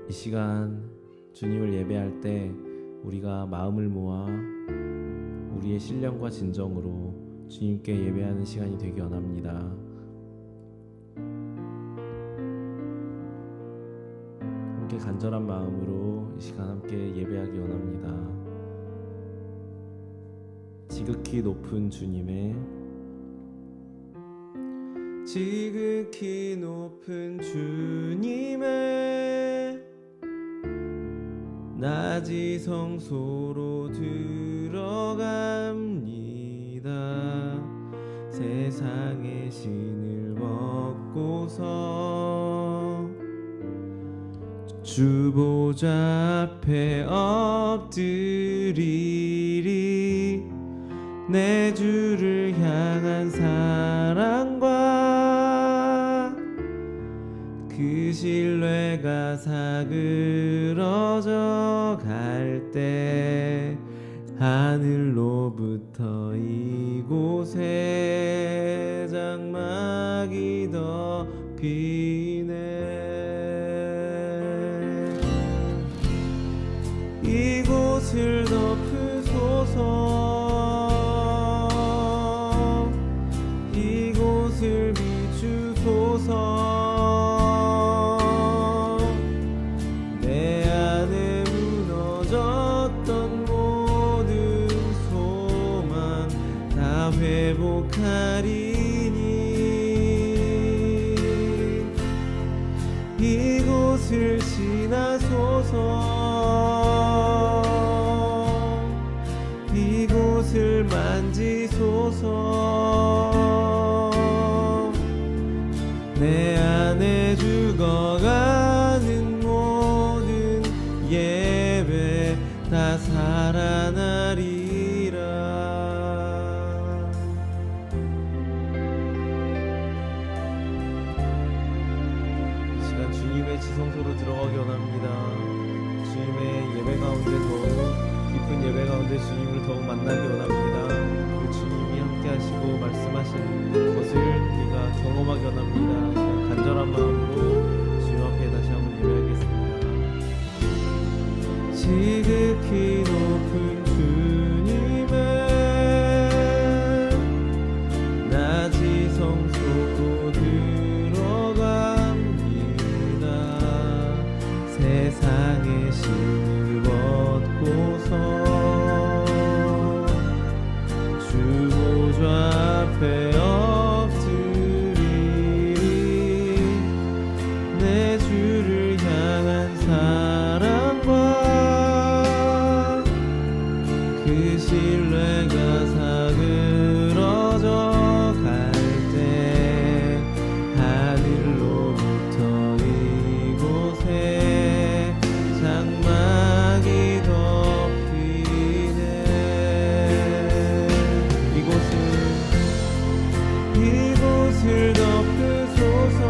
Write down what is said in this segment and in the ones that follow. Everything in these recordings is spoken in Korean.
이 시간 주님을 예배할 때 우리가 마음을 모아 우리의 신령과 진정으로 주님께 예배하는 시간이 되기 원합니다. 함께 간절한 마음으로 이 시간 함께 예배하기 원합니다. 지극히 높은 주님의 지극히 높은 주님의 낮이 성소로 들어갑니다. 세상의 신을 벗고서 주 보좌 앞에 엎드리리. 내 주를 향한 사랑과 그 신뢰가 사그러져 갈 때 하늘로부터 이곳에 장막이 덮이네. 이곳을 덮으소서. 이곳을 비추소서. 내 안에 무너졌던 모든 소망 다 회복하리니. 이곳을 지나소서. 이곳을 만지소서. 내 안에 죽어가는 모든 예배 다 살아나리라. 이 시간 주님의 지성소로 들어가기 원합니다. 주님의 예배 가운데 더욱 깊은 예배 가운데 주님을 더욱 만나기 원합니다. 그 주님이 함께 하시고 말씀하시는 것을 우리가 경험하기 원합니다. 간절한 마음으로 주님 앞에 다시 한번 예배하겠습니다. 지극히 높은 주님의 낮이 성소로 들어갑니다. 세상의 신을 벗고서 주 보좌 앞에 엎드리리. 내 주를 향한 사랑과 그 신뢰가 사그러져 갈 때 하늘로부터 이곳에 장막이 덮이네. 이곳을 덮으소서.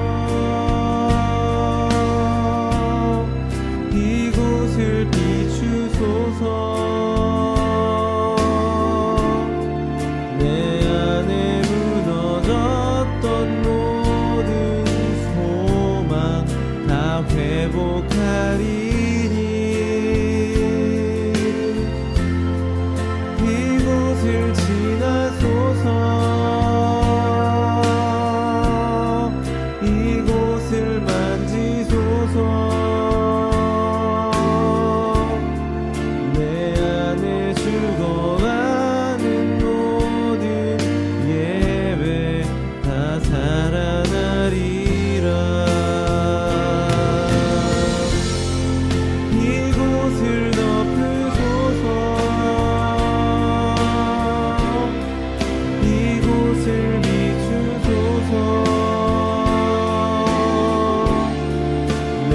이곳을 비추소서. 내 안에 무너졌던 모든 소망 다 회복하리니. 이곳을 지나소서. 이곳을 만지소서. 내 안에 죽어가는 모든 예배 다 살아나리라. 이곳을 덮으소서. 이곳을 비추소서. 내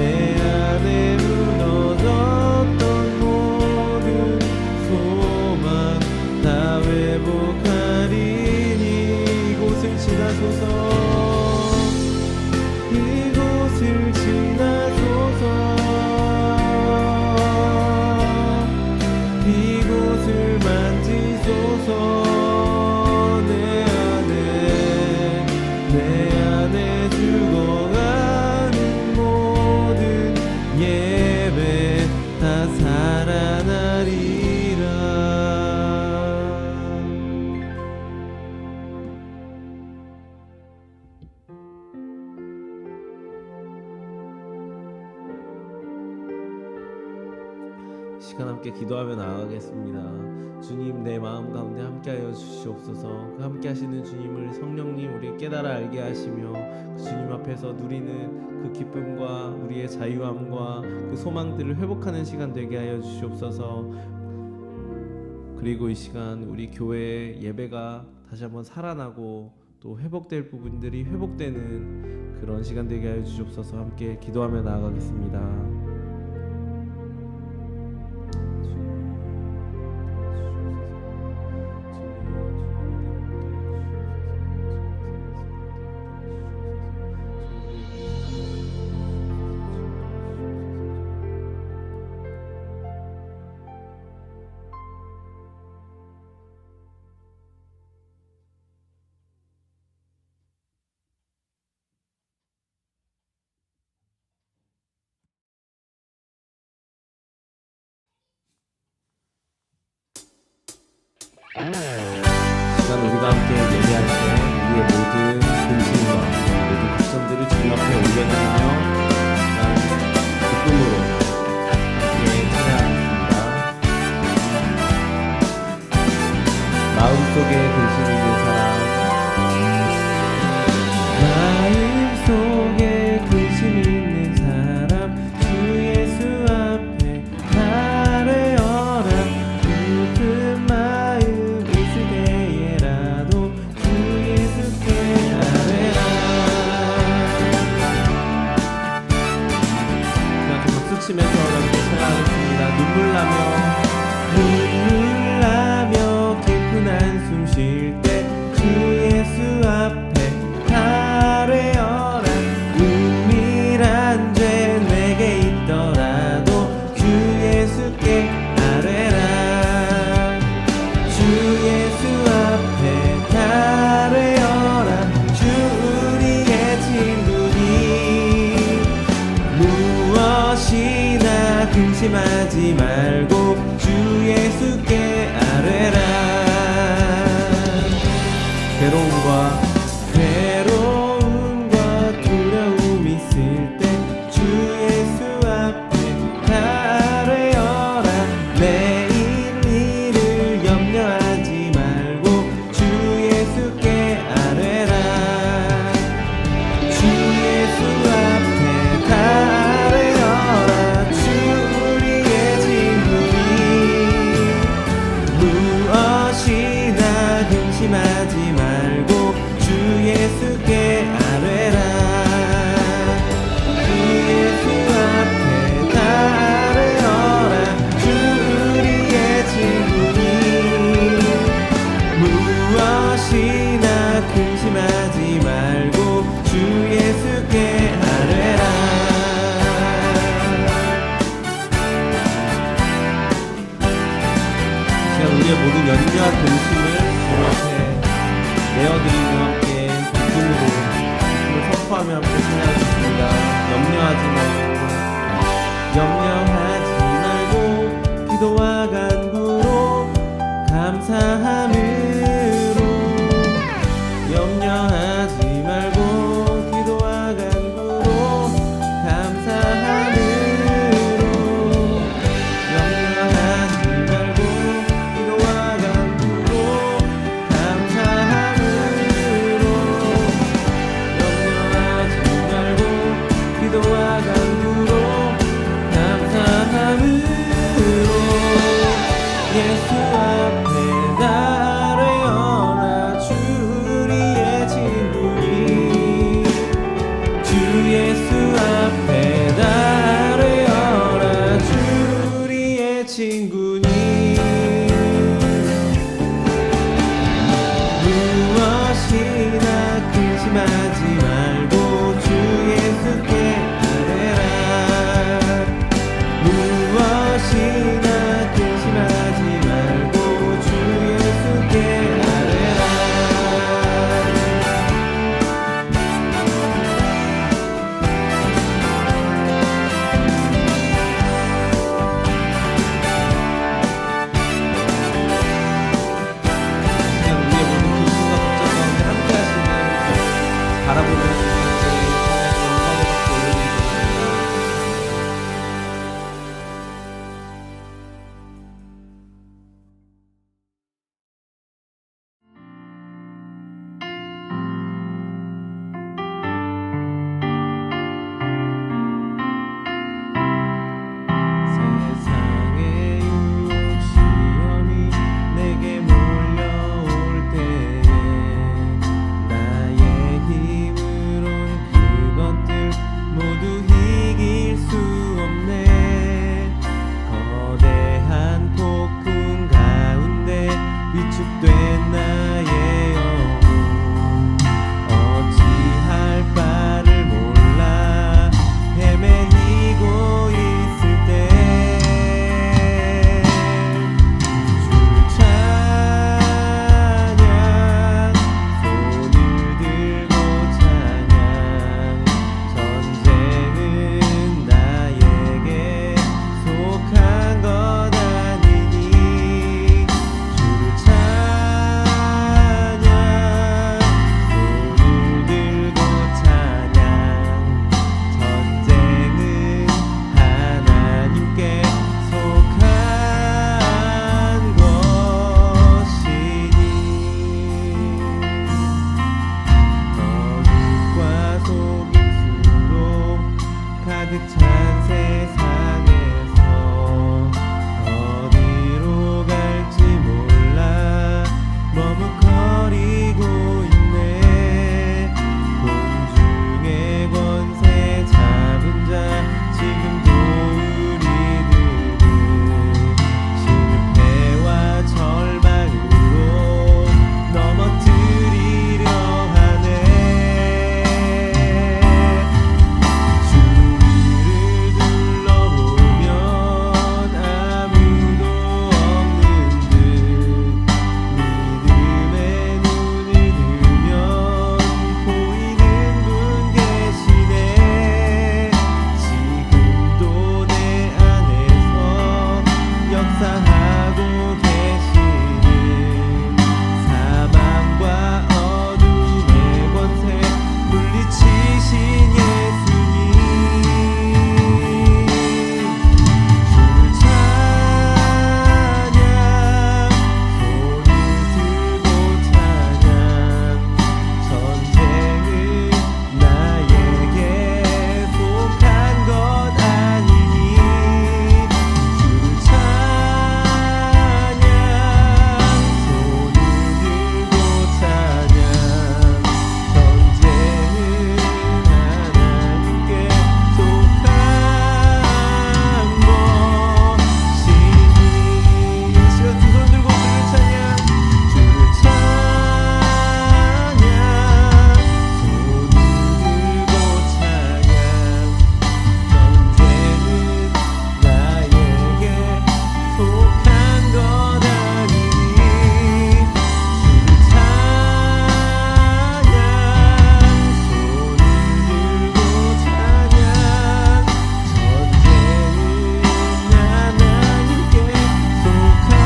시간 함께 기도하며 나아가겠습니다. 주님, 내 마음 가운데 함께하여 주시옵소서. 그 함께하시는 주님을 성령님 우리 깨달아 알게 하시며 그 주님 앞에서 누리는 그 기쁨과 우리의 자유함과 그 소망들을 회복하는 시간 되게 하여 주시옵소서. 그리고 이 시간 우리 교회의 예배가 다시 한번 살아나고 또 회복될 부분들이 회복되는 그런 시간 되게 하여 주시옵소서. 함께 기도하며 나아가겠습니다. 시간 우리가 함께 예배할 때 우리의 모든 근심과 모든 걱정들을 주님 앞에 올려드리며 기쁨으로 함께 찬양하겠습니다. 마음속에 근심 있는 사람, 마음속에 근심 있는 사람, 주 예수 앞에 아뢰어라. 슬픈 마음 있을 때에라도 주 예수께 아뢰라. 자, 좀 박수 치면서 함께 찬양하겠습니다. 눈물 나며 깊은 한숨 쉴 때 주 예수 앞에 아뢰어라. 은밀한 죄 내게 있더라도 주 예수께 아뢰라. 주 예수 앞에 아뢰어라. 주 우리의 친구니 무엇이나 근심하지 말고 주 예수께 아뢰라. 괴로움과 두려움 있을 때 주 예수 앞에 아뢰어라. 내일 일을 염려하지 말고 주 예수께 아뢰라. 주 예수 앞에 아뢰어라. 주 우리의 친구니 무엇이나 근심하지 말고 주 예수께 아뢰라. 주 예수 앞에 아뢰어라. 주 우리의 친구니 무엇이나 근심하지 말고 주 예수께 아뢰라. 제가 우리의 모든 염려와 근심을 주 앞에 내어드리며 함께 기쁨으로 주를 선포하며 함께 찬양하겠습니다. 염려하지 말고 기도와 간구로 감사함으로. 염려하지 말고 기도와 간구로 감사함으로. 염려하지 말고 기도와 간구로 감사함으로. 염려하지 말고 기도와 간구로 감사함으로. 예수 앞에 아뢰어라. 주 우리의 친구니 주 예수 앞에 아뢰어라. 주 우리의 친구니 무엇이나 근심하지 말고 주 예수께 아뢰라. 세상에서 어디로 갈지 몰라 머뭇거리고 있네. 공중의 권세 잡은 자 지금도 우리들을 실패와 절망으로 넘어뜨리려 하네. 주위를 둘러보면 아무도 없는 듯 믿음의 눈을 들면 보이는 분 계시네. 지금도 내 안에서 역사하고 계시는 사망과 어둠의 권세 물리치신 예수님 주를 찬양 손을 들고 찬양 전쟁은 나에게 속한 것 아니니 주를 찬양 손을 들고 찬양 전쟁은 하나님께 속한 것이니. 이 시간 두 손 들고 주를 찬양 주를 찬양 손을 들고 찬양 전쟁은 나에게 속한 것 아니니 주를 찬양 손을 들고 찬양 전쟁은 하나님께 속한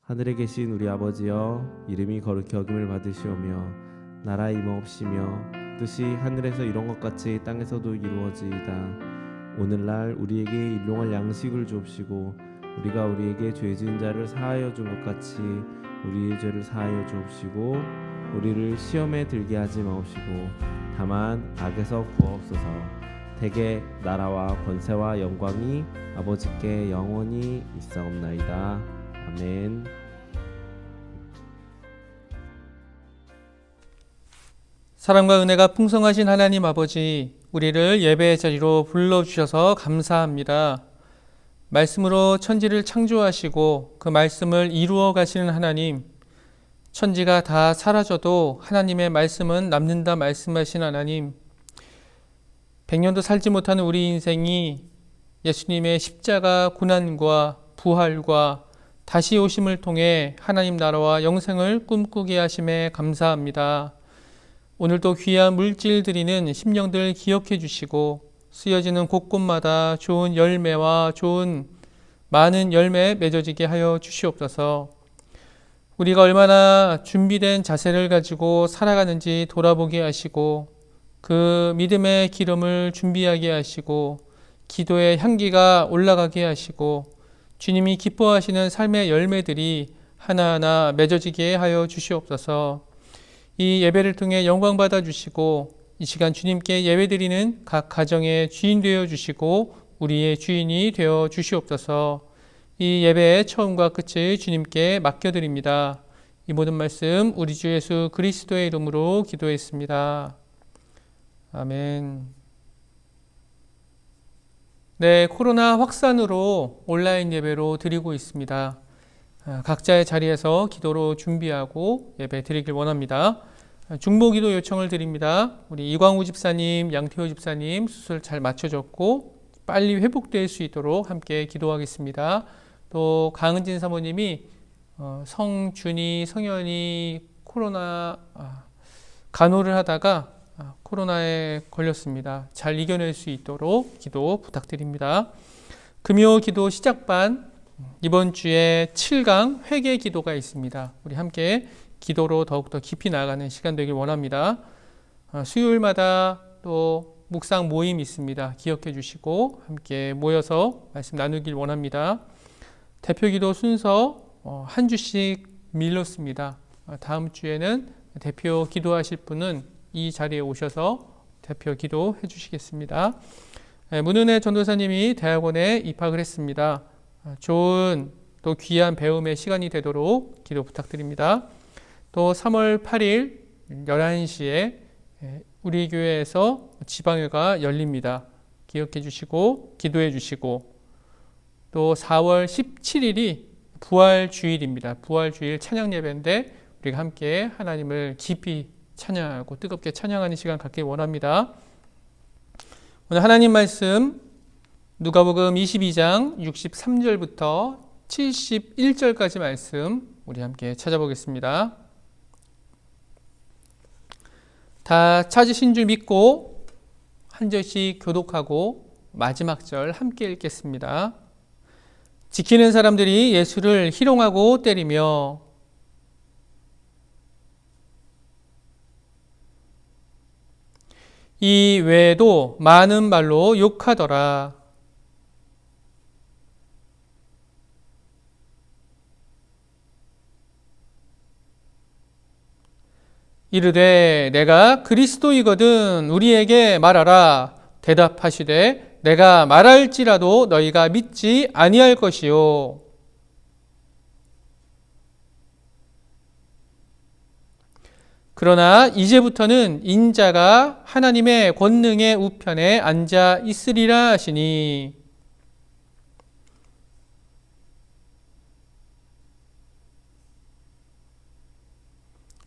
하늘에 계신 우리 아버지여, 이름이 거룩히 여김을 받으시오며 나라의 임하옵시며 뜻이 하늘에서 이룬 것 같이 땅에서도 이루어지이다. 오늘날 우리에게 일용할 양식을 주옵시고 우리가 우리에게 죄 지은 자를 사하여 준 것 같이 우리의 죄를 사하여 주옵시고 우리를 시험에 들게 하지 마옵시고 다만 악에서 구하옵소서. 대개 나라와 권세와 영광이 아버지께 영원히 있사옵나이다. 아멘. 사랑과 은혜가 풍성하신 하나님 아버지, 우리를 예배의 자리로 불러주셔서 감사합니다. 말씀으로 천지를 창조하시고 그 말씀을 이루어 가시는 하나님, 천지가 다 사라져도 하나님의 말씀은 남는다 말씀하신 하나님, 100년도 살지 못하는 우리 인생이 예수님의 십자가 고난과 부활과 다시 오심을 통해 하나님 나라와 영생을 꿈꾸게 하심에 감사합니다. 오늘도 귀한 물질 드리는 심령들 기억해 주시고 쓰여지는 곳곳마다 좋은 열매와 좋은 많은 열매 맺어지게 하여 주시옵소서. 우리가 얼마나 준비된 자세를 가지고 살아가는지 돌아보게 하시고 그 믿음의 기름을 준비하게 하시고 기도의 향기가 올라가게 하시고 주님이 기뻐하시는 삶의 열매들이 하나하나 맺어지게 하여 주시옵소서. 이 예배를 통해 영광 받아 주시고 이 시간 주님께 예배드리는 각 가정의 주인 되어 주시고 우리의 주인이 되어 주시옵소서. 이 예배의 처음과 끝을 주님께 맡겨드립니다. 이 모든 말씀 우리 주 예수 그리스도의 이름으로 기도했습니다. 아멘. 네, 코로나 확산으로 온라인 예배로 드리고 있습니다. 각자의 자리에서 기도로 준비하고 예배 드리길 원합니다. 중보기도 요청을 드립니다. 우리 이광우 집사님, 양태호 집사님 수술 잘 마쳐졌고 빨리 회복될 수 있도록 함께 기도하겠습니다. 또 강은진 사모님이 성준이, 성현이 코로나 간호를 하다가 코로나에 걸렸습니다. 잘 이겨낼 수 있도록 기도 부탁드립니다. 금요 기도 시작반 이번 주에 7강 회개 기도가 있습니다. 우리 함께 기도로 더욱더 깊이 나아가는 시간 되길 원합니다. 수요일마다 또 묵상 모임 있습니다. 기억해 주시고 함께 모여서 말씀 나누길 원합니다. 대표 기도 순서 한 주씩 밀렸습니다. 다음 주에는 대표 기도하실 분은 이 자리에 오셔서 대표 기도해 주시겠습니다. 문은혜 전도사님이 대학원에 입학을 했습니다. 좋은 또 귀한 배움의 시간이 되도록 기도 부탁드립니다. 또 3월 8일 11시에 우리 교회에서 지방회가 열립니다. 기억해 주시고 기도해 주시고 또 4월 17일이 부활주일입니다. 부활주일 찬양 예배인데 우리가 함께 하나님을 깊이 찬양하고 뜨겁게 찬양하는 시간 갖길 원합니다. 오늘 하나님 말씀 누가복음 22장 63절부터 71절까지 말씀 우리 함께 찾아보겠습니다. 다 찾으신 줄 믿고 한 절씩 교독하고 마지막 절 함께 읽겠습니다. 지키는 사람들이 예수를 희롱하고 때리며 이 외에도 많은 말로 욕하더라. 이르되 내가 그리스도이거든 우리에게 말하라. 대답하시되 내가 말할지라도 너희가 믿지 아니할 것이요. 그러나 이제부터는 인자가 하나님의 권능의 우편에 앉아 있으리라 하시니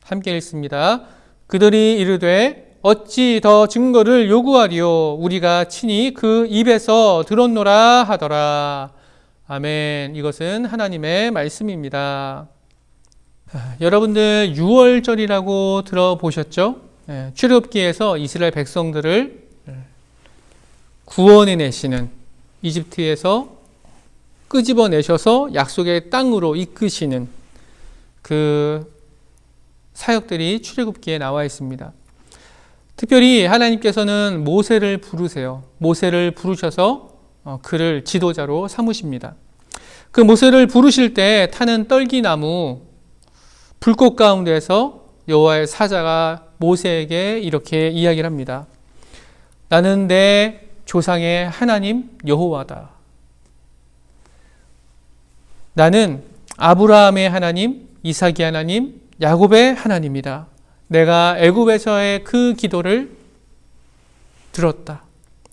함께 읽습니다. 그들이 이르되 어찌 더 증거를 요구하리요 우리가 친히 그 입에서 들었노라 하더라. 아멘. 이것은 하나님의 말씀입니다. 여러분들 6월절이라고 들어보셨죠? 출애굽기에서 이스라엘 백성들을 구원해 내시는 이집트에서 끄집어내셔서 약속의 땅으로 이끄시는 그 사역들이 출애굽기에 나와 있습니다. 특별히 하나님께서는 모세를 부르세요. 모세를 부르셔서 그를 지도자로 삼으십니다. 그 모세를 부르실 때 타는 떨기나무 불꽃 가운데서 여호와의 사자가 모세에게 이렇게 이야기를 합니다. 나는 내 조상의 하나님 여호와다. 나는 아브라함의 하나님, 이삭의 하나님, 야곱의 하나님이다. 내가 애굽에서의 그 기도를 들었다.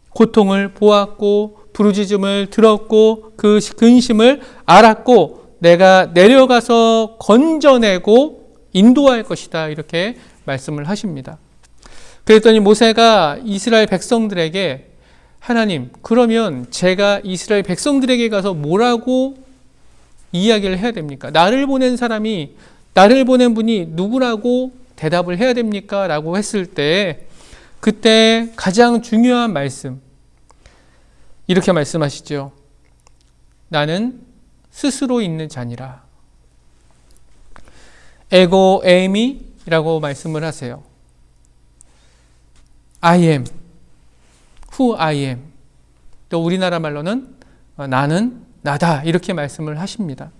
고통을 보았고 부르짖음을 들었고 그 근심을 알았고 내가 내려가서 건져내고 인도할 것이다. 이렇게 말씀을 하십니다. 그랬더니 모세가 이스라엘 백성들에게 하나님, 그러면 제가 이스라엘 백성들에게 가서 뭐라고 이야기를 해야 됩니까? 나를 보낸 분이 누구라고 대답을 해야 됩니까? 라고 했을 때 그때 가장 중요한 말씀 이렇게 말씀하시죠. 나는 스스로 있는 자니라. 에고 에이미라고 말씀을 하세요. I am, who I am. 또 우리나라 말로는 나는 나다 이렇게 말씀을 하십니다.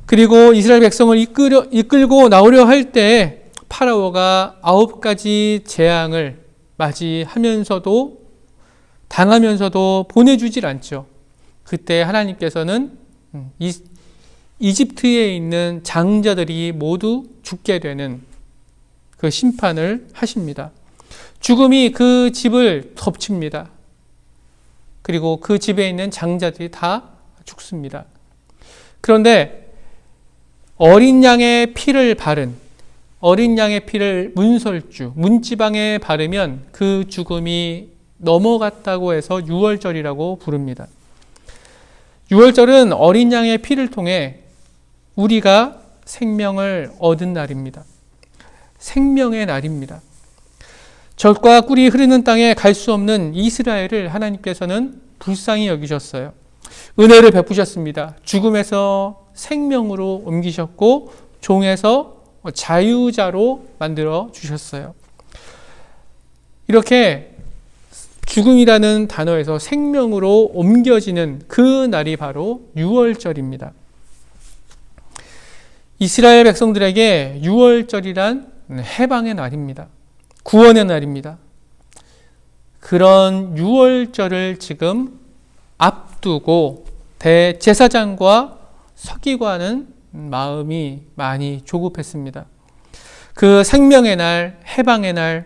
그리고 이스라엘 백성을 이끌고 나오려 할 때 파라오가 9가지 재앙을 맞이하면서도 당하면서도 보내주질 않죠. 그때 하나님께서는 이집트에 있는 장자들이 모두 죽게 되는 그 심판을 하십니다. 죽음이 그 집을 덮칩니다. 그리고 그 집에 있는 장자들이 다 죽습니다. 그런데 어린 양의 피를 바른 어린 양의 피를 문설주, 문지방에 바르면 그 죽음이 넘어갔다고 해서 유월절이라고 부릅니다. 유월절은 어린 양의 피를 통해 우리가 생명을 얻은 날입니다. 생명의 날입니다. 젖과 꿀이 흐르는 땅에 갈 수 없는 이스라엘을 하나님께서는 불쌍히 여기셨어요. 은혜를 베푸셨습니다. 죽음에서 생명으로 옮기셨고 종에서 자유자로 만들어 주셨어요. 이렇게 죽음이라는 단어에서 생명으로 옮겨지는 그 날이 바로 유월절입니다. 이스라엘 백성들에게 유월절이란 해방의 날입니다. 구원의 날입니다. 그런 유월절을 지금 앞두고 대제사장과 서기관은 마음이 많이 조급했습니다. 그 생명의 날, 해방의 날,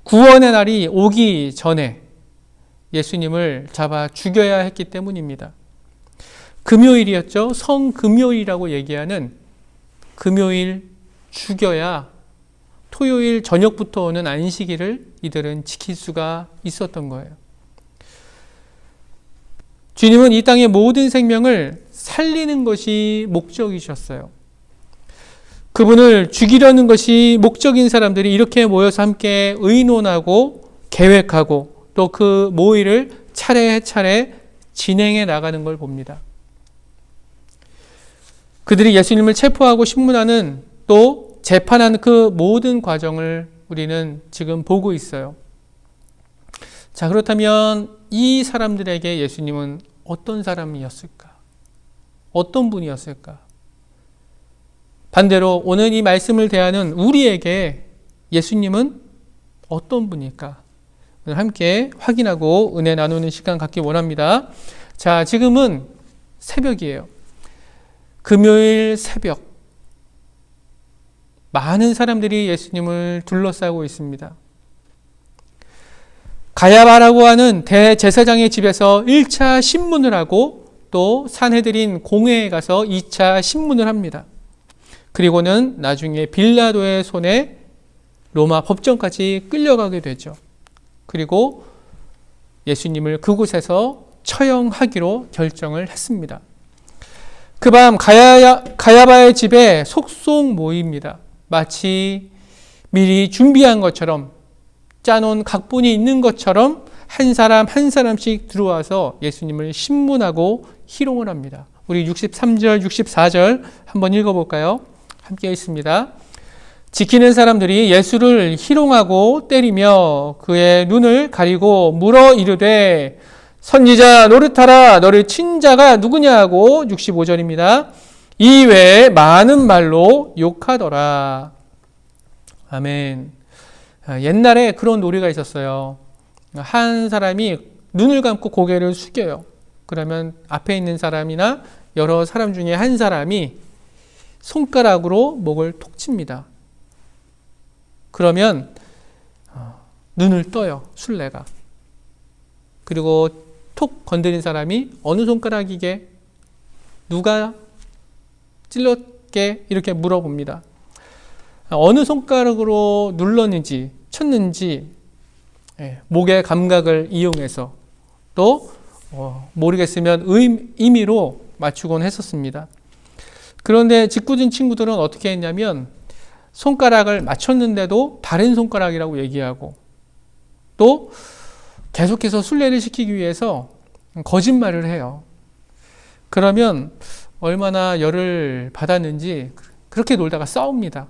구원의 날이 오기 전에 예수님을 잡아 죽여야 했기 때문입니다. 금요일이었죠. 성금요일이라고 얘기하는 금요일 죽여야 토요일 저녁부터 오는 안식일을 이들은 지킬 수가 있었던 거예요. 주님은 이 땅의 모든 생명을 살리는 것이 목적이셨어요. 그분을 죽이려는 것이 목적인 사람들이 이렇게 모여서 함께 의논하고 계획하고 또 그 모의를 차례차례 진행해 나가는 걸 봅니다. 그들이 예수님을 체포하고 신문하는 또 재판하는 그 모든 과정을 우리는 지금 보고 있어요. 자, 그렇다면 이 사람들에게 예수님은 어떤 사람이었을까? 어떤 분이었을까? 반대로 오늘 이 말씀을 대하는 우리에게 예수님은 어떤 분일까? 오늘 함께 확인하고 은혜 나누는 시간 갖기 원합니다. 자, 지금은 새벽이에요. 금요일 새벽. 많은 사람들이 예수님을 둘러싸고 있습니다. 가야바라고 하는 대제사장의 집에서 1차 신문을 하고 또 산헤드린 공회에 가서 2차 신문을 합니다. 그리고는 나중에 빌라도의 손에 로마 법정까지 끌려가게 되죠. 그리고 예수님을 그곳에서 처형하기로 결정을 했습니다. 그 밤 가야바의 집에 속속 모입니다. 마치 미리 준비한 것처럼 짜놓은 각본이 있는 것처럼 한 사람 한 사람씩 들어와서 예수님을 신문하고 희롱을 합니다. 우리 63절, 64절 한번 읽어볼까요? 함께 있습니다. 지키는 사람들이 예수를 희롱하고 때리며 그의 눈을 가리고 물어 이르되 선지자 노릇하라 너를 친 자가 누구냐고 65절입니다. 이외에 많은 말로 욕하더라. 아멘. 옛날에 그런 놀이가 있었어요. 한 사람이 눈을 감고 고개를 숙여요. 그러면 앞에 있는 사람이나 여러 사람 중에 한 사람이 손가락으로 목을 톡 칩니다. 그러면 눈을 떠요. 술래가. 그리고 톡 건드린 사람이 어느 손가락이게 누가 찔렀게 이렇게 물어봅니다. 어느 손가락으로 눌렀는지 쳤는지 목의 감각을 이용해서 또 모르겠으면 임의로 맞추곤 했었습니다. 그런데 짓궂은 친구들은 어떻게 했냐면 손가락을 맞췄는데도 다른 손가락이라고 얘기하고 또 계속해서 순례를 시키기 위해서 거짓말을 해요. 그러면 얼마나 열을 받았는지 그렇게 놀다가 싸웁니다.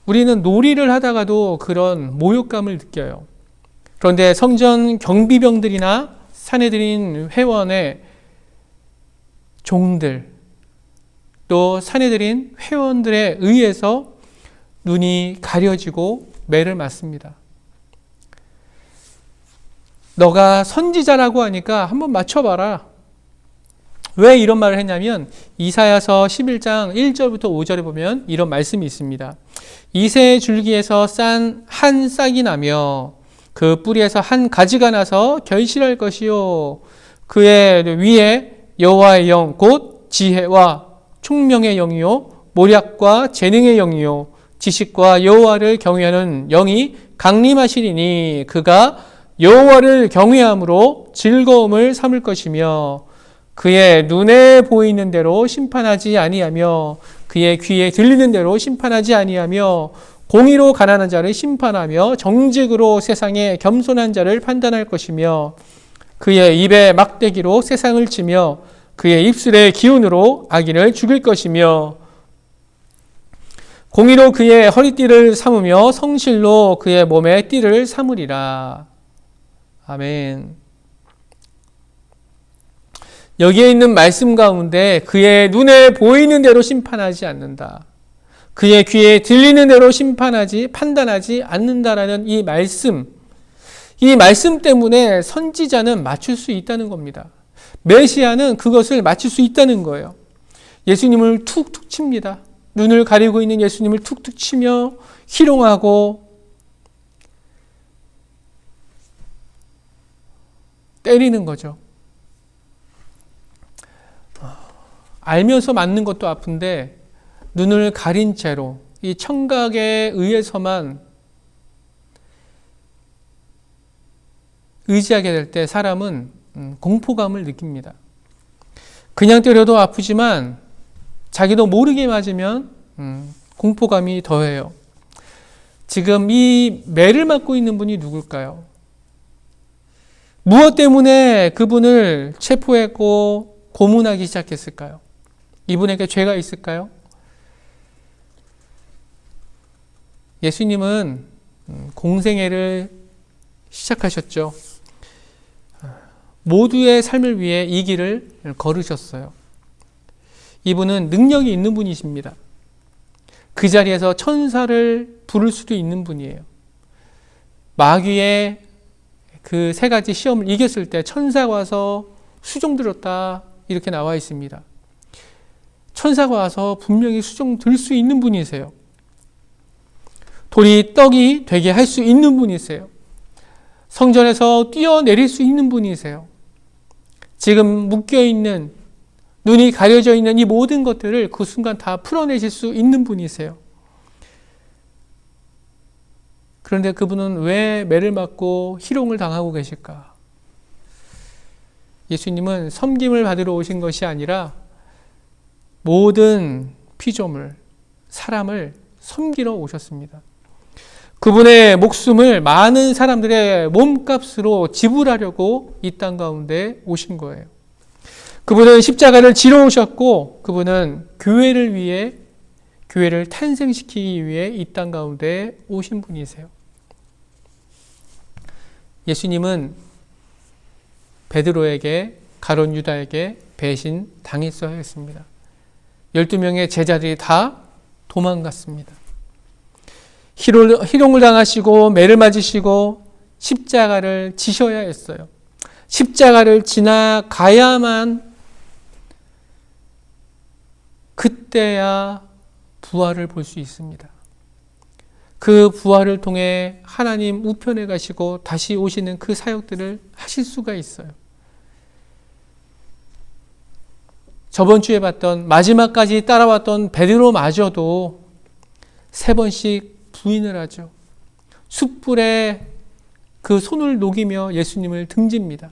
우리는 놀이를 하다가도 그런 모욕감을 느껴요. 그런데 성전 경비병들이나 산헤드린 회원의 종들 또 산헤드린 회원들에 의해서 눈이 가려지고 매를 맞습니다. 너가 선지자라고 하니까 한번 맞춰봐라. 왜 이런 말을 했냐면 이사야서 11장 1절부터 5절에 보면 이런 말씀이 있습니다. 이새의 줄기에서 싼 한 싹이 나며 그 뿌리에서 한 가지가 나서 결실할 것이요 그의 위에 여호와의 영 곧 지혜와 총명의 영이요 모략과 재능의 영이요 지식과 여호와를 경외하는 영이 강림하시리니 그가 여호와를 경외함으로 즐거움을 삼을 것이며 그의 눈에 보이는 대로 심판하지 아니하며 그의 귀에 들리는 대로 심판하지 아니하며 공의로 가난한 자를 심판하며 정직으로 세상에 겸손한 자를 판단할 것이며 그의 입에 막대기로 세상을 치며 그의 입술의 기운으로 악인을 죽일 것이며 공의로 그의 허리띠를 삼으며 성실로 그의 몸에 띠를 삼으리라. 아멘. 여기에 있는 말씀 가운데 그의 눈에 보이는 대로 심판하지 않는다. 그의 귀에 들리는 대로 판단하지 않는다라는 이 말씀 때문에 선지자는 맞출 수 있다는 겁니다. 메시아는 그것을 맞출 수 있다는 거예요. 예수님을 툭툭 칩니다. 눈을 가리고 있는 예수님을 툭툭 치며 희롱하고 때리는 거죠. 알면서 맞는 것도 아픈데 눈을 가린 채로 이 청각에 의해서만 의지하게 될 때 사람은 공포감을 느낍니다. 그냥 때려도 아프지만 자기도 모르게 맞으면 공포감이 더해요. 지금 이 매를 맞고 있는 분이 누굴까요? 무엇 때문에 그분을 체포했고 고문하기 시작했을까요? 이분에게 죄가 있을까요? 예수님은 공생애를 시작하셨죠. 모두의 삶을 위해 이 길을 걸으셨어요. 이분은 능력이 있는 분이십니다. 그 자리에서 천사를 부를 수도 있는 분이에요. 마귀의 그 세 가지 시험을 이겼을 때 천사가 와서 수종 들었다 이렇게 나와 있습니다. 천사가 와서 분명히 수종 들 수 있는 분이세요. 돌이 떡이 되게 할 수 있는 분이세요. 성전에서 뛰어내릴 수 있는 분이세요. 지금 묶여있는 눈이 가려져 있는 이 모든 것들을 그 순간 다 풀어내실 수 있는 분이세요. 그런데 그분은 왜 매를 맞고 희롱을 당하고 계실까? 예수님은 섬김을 받으러 오신 것이 아니라 모든 피조물, 사람을 섬기러 오셨습니다. 그분의 목숨을 많은 사람들의 몸값으로 지불하려고 이 땅 가운데 오신 거예요. 그분은 십자가를 지러 오셨고 그분은 교회를 위해 교회를 탄생시키기 위해 이 땅 가운데 오신 분이세요. 예수님은 베드로에게 가룟 유다에게 배신 당했어야 했습니다. 12명의 제자들이 다 도망갔습니다. 희롱을 당하시고 매를 맞으시고 십자가를 지셔야 했어요. 십자가를 지나가야만 그때야 부활을 볼 수 있습니다. 그 부활을 통해 하나님 우편에 가시고 다시 오시는 그 사역들을 하실 수가 있어요. 저번 주에 봤던 마지막까지 따라왔던 베드로마저도 3번씩 부인을 하죠. 숯불에 그 손을 녹이며 예수님을 등집니다.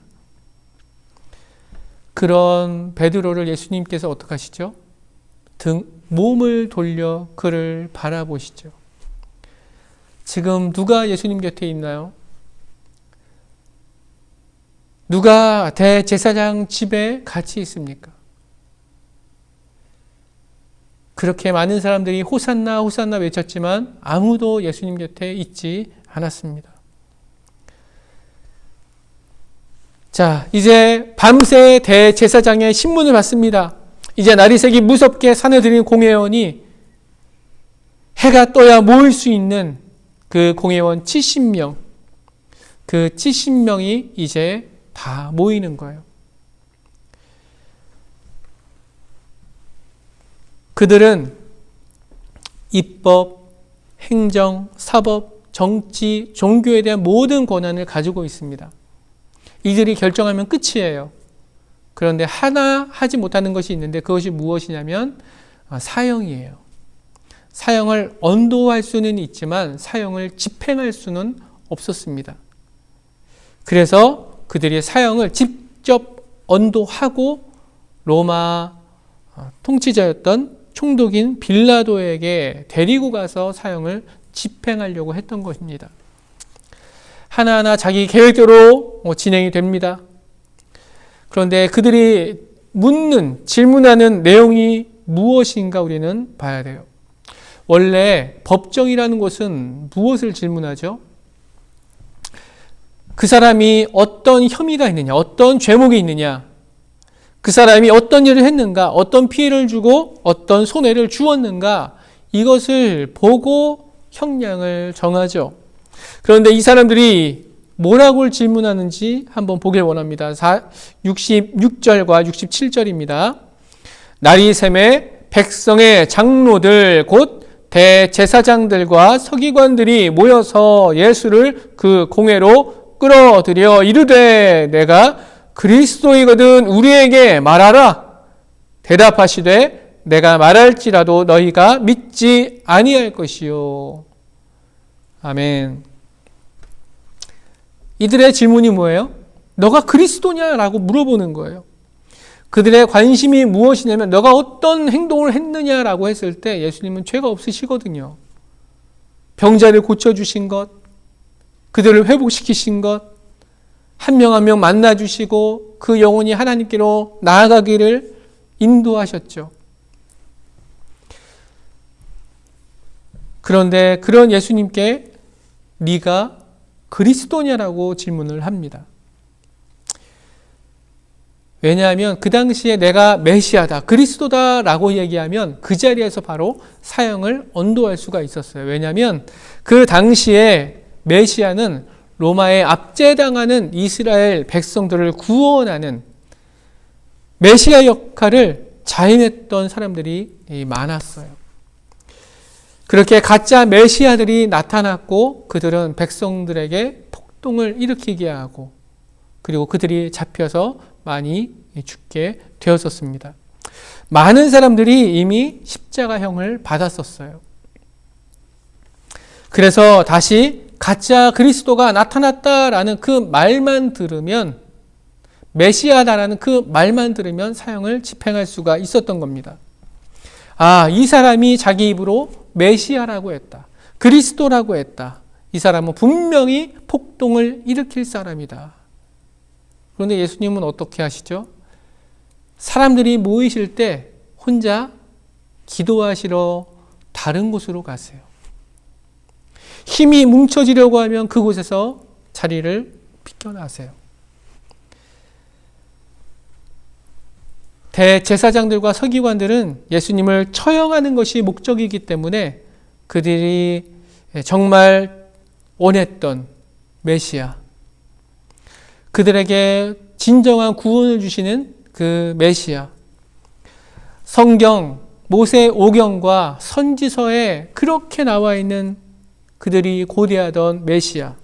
그런 베드로를 예수님께서 어떻게 하시죠? 몸을 돌려 그를 바라보시죠. 지금 누가 예수님 곁에 있나요? 누가 대제사장 집에 같이 있습니까? 그렇게 많은 사람들이 호산나 호산나 외쳤지만 아무도 예수님 곁에 있지 않았습니다. 자, 이제 밤새 대제사장의 신문을 받습니다. 이제 날이 새기 무섭게 산에 들인 공회원이 해가 떠야 모일 수 있는 그 공회원 70명, 그 70명이 이제 다 모이는 거예요. 그들은 입법, 행정, 사법, 정치, 종교에 대한 모든 권한을 가지고 있습니다. 이들이 결정하면 끝이에요. 그런데 하나 하지 못하는 것이 있는데 그것이 무엇이냐면 사형이에요. 사형을 언도할 수는 있지만 사형을 집행할 수는 없었습니다. 그래서 그들이 사형을 직접 언도하고 로마 통치자였던 총독인 빌라도에게 데리고 가서 사형을 집행하려고 했던 것입니다. 하나하나 자기 계획대로 진행이 됩니다. 그런데 그들이 질문하는 내용이 무엇인가 우리는 봐야 돼요. 원래 법정이라는 곳은 무엇을 질문하죠? 그 사람이 어떤 혐의가 있느냐, 어떤 죄목이 있느냐, 그 사람이 어떤 일을 했는가, 어떤 피해를 주고 어떤 손해를 주었는가, 이것을 보고 형량을 정하죠. 그런데 이 사람들이 뭐라고 질문하는지 한번 보길 원합니다. 66절과 67절입니다. 날이 새매 백성의 장로들 곧 대제사장들과 서기관들이 모여서 예수를 그 공회로 끌어들여 이르되 내가 그리스도이거든 우리에게 말하라. 대답하시되 내가 말할지라도 너희가 믿지 아니할 것이요. 아멘. 이들의 질문이 뭐예요? 너가 그리스도냐라고 물어보는 거예요. 그들의 관심이 무엇이냐면 너가 어떤 행동을 했느냐라고 했을 때 예수님은 죄가 없으시거든요. 병자를 고쳐주신 것, 그들을 회복시키신 것, 한 명 한 명 만나주시고 그 영혼이 하나님께로 나아가기를 인도하셨죠. 그런데 그런 예수님께 네가 그리스도냐라고 질문을 합니다. 왜냐하면 그 당시에 내가 메시아다, 그리스도다라고 얘기하면 그 자리에서 바로 사형을 언도할 수가 있었어요. 왜냐하면 그 당시에 메시아는 로마에 압제당하는 이스라엘 백성들을 구원하는 메시아 역할을 자임했던 사람들이 많았어요. 그렇게 가짜 메시아들이 나타났고 그들은 백성들에게 폭동을 일으키게 하고 그리고 그들이 잡혀서 많이 죽게 되었었습니다. 많은 사람들이 이미 십자가형을 받았었어요. 그래서 다시 가짜 그리스도가 나타났다라는 그 말만 들으면, 메시아다라는 그 말만 들으면 사형을 집행할 수가 있었던 겁니다. 아, 이 사람이 자기 입으로 메시아라고 했다, 그리스도라고 했다, 이 사람은 분명히 폭동을 일으킬 사람이다. 그런데 예수님은 어떻게 하시죠? 사람들이 모이실 때 혼자 기도하시러 다른 곳으로 가세요. 힘이 뭉쳐지려고 하면 그곳에서 자리를 비껴나세요. 대제사장들과 서기관들은 예수님을 처형하는 것이 목적이기 때문에 그들이 정말 원했던 메시아, 그들에게 진정한 구원을 주시는 그 메시아, 성경, 모세 오경과 선지서에 그렇게 나와 있는 그들이 고대하던 메시아,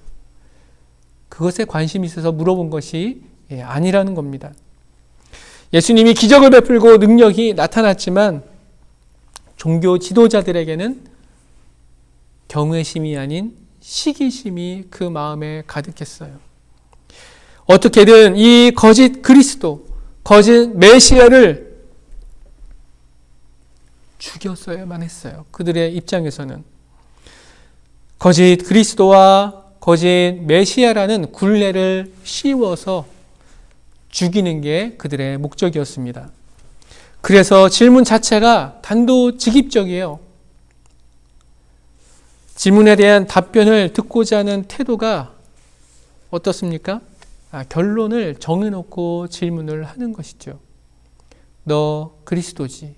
그것에 관심이 있어서 물어본 것이 아니라는 겁니다. 예수님이 기적을 베풀고 능력이 나타났지만 종교 지도자들에게는 경외심이 아닌 시기심이 그 마음에 가득했어요. 어떻게든 이 거짓 그리스도, 거짓 메시아를 죽였어야만 했어요. 그들의 입장에서는. 거짓 그리스도와 거짓 메시아라는 굴레를 씌워서 죽이는 게 그들의 목적이었습니다. 그래서 질문 자체가 단도직입적이에요. 질문에 대한 답변을 듣고자 하는 태도가 어떻습니까? 결론을 정해놓고 질문을 하는 것이죠. 너 그리스도지?